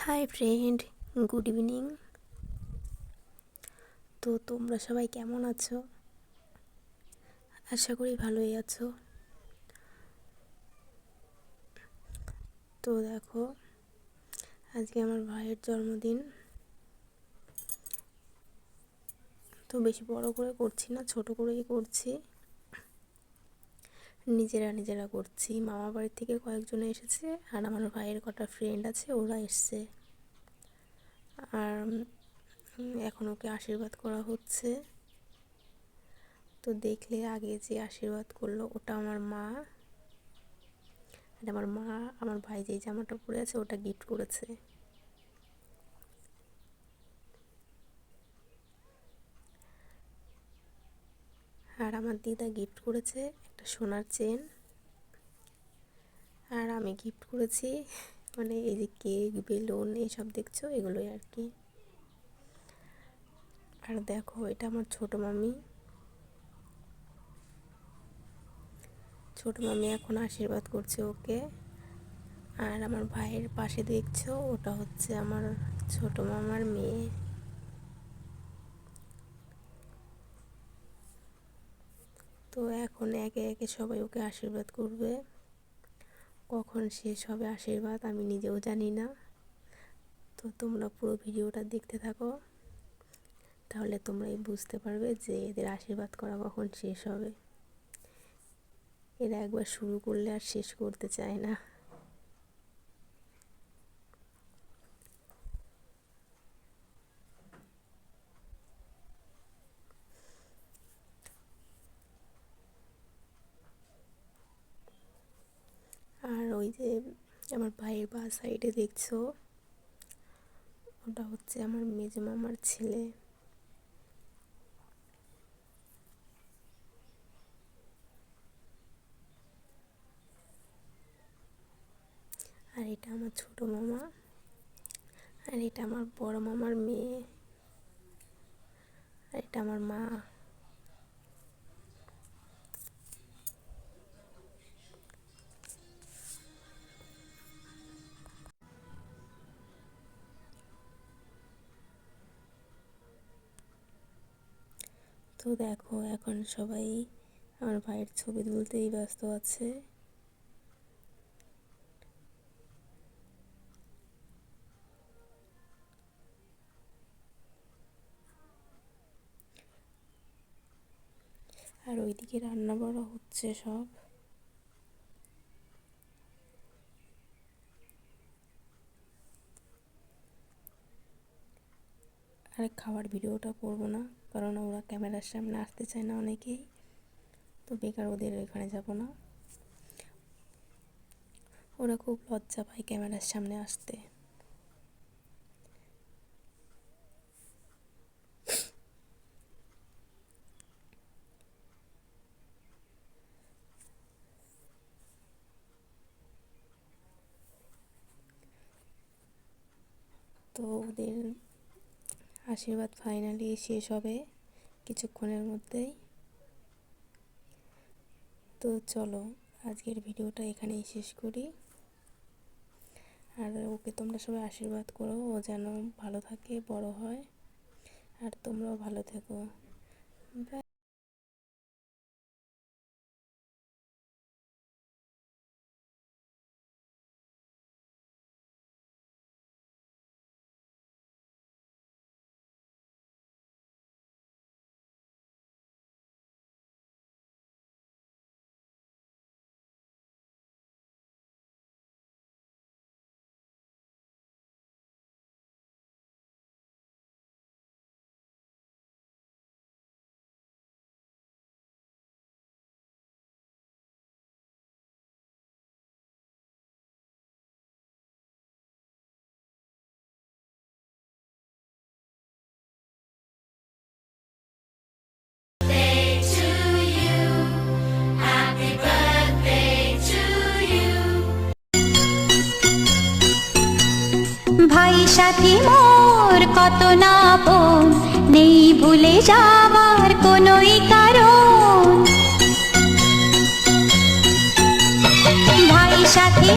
Hi friend, good evening. তো তোমরা সবাই কেমন আছো? আশা করি ভালোই আছো। তো দেখো, আজকে আমার ভাইয়ের জন্মদিন। তো বেশি বড় করে করছি না, ছোট করেই করছি। নিজেরা করছি। মামা বাড়ির থেকে কয়েকজন এসেছে, আর আমার ভাইয়ের কটা ফ্রেন্ড আছে, ওরা এসছে। আর এখন ওকে আশীর্বাদ করা হচ্ছে। তো দেখলে আগে যে আশীর্বাদ করলো ওটা আমার মা। আমার মা আমার ভাই যে জামাটা পরে আছে ওটা গিফট করেছে। আর আমার দিদা গিফট করেছে একটা সোনার চেন। আর আমি গিফট করেছি মানে এই যে কেক, বেলুন এইসব দেখছো, এগুলোই আর কি। আর দেখো, এটা আমার ছোট মামি। এখন আশীর্বাদ করছে ওকে। আর আমার ভাইয়ের পাশে দেখছো, ওটা হচ্ছে আমার ছোট মামার মেয়ে। তো এখন একে একে সবাই ওকে আশীর্বাদ করবে। কখন শেষ হবে আশীর্বাদ আমি নিজেও জানি না। তো তোমরা পুরো ভিডিওটা দেখতে থাকো, তাহলে তোমরাই বুঝতে পারবে যে এদের আশীর্বাদ করা কখন শেষ হবে। এরা একবার শুরু করলে আর শেষ করতে চায় না। আর ওই যে আমার ভাইয়ের বা সাইডে দেখছো, ওটা হচ্ছে আমার মেজো মামার ছেলে। আর এটা আমার ছোট মামা। আর এটা আমার বড় মামার মেয়ে। আর এটা আমার মা। তো দেখো, এখন সবাই আমার ভাইয়ের ছবি তুলতেই ব্যস্ত আছে। আর ওইদিকে রান্না বাড়া হচ্ছে সব। আর খাওয়ার ভিডিওটা করবো না, কারণ ওরা ক্যামেরার সামনে আসতে চায় না অনেকেই। তো বেকার ওদের এখানে যাব না। ওরা খুব লজ্জা পায় ক্যামেরার সামনে আসতে। তো ওদের আশীর্বাদ ফাইনালি শেষ হবে কিছুক্ষণের মধ্যেই। তো চলো, আজকের ভিডিওটা এখানেই শেষ করি। আর ওকে তোমরা সবাই আশীর্বাদ করো, ও যেন ভালো থাকে, বড় হয়। আর তোমরাও ভালো থেকো। ভাই সাথী মোর কত না আপন, নেই ভুলে যাওয়ার কোনোই কারণ। ভাই সাথী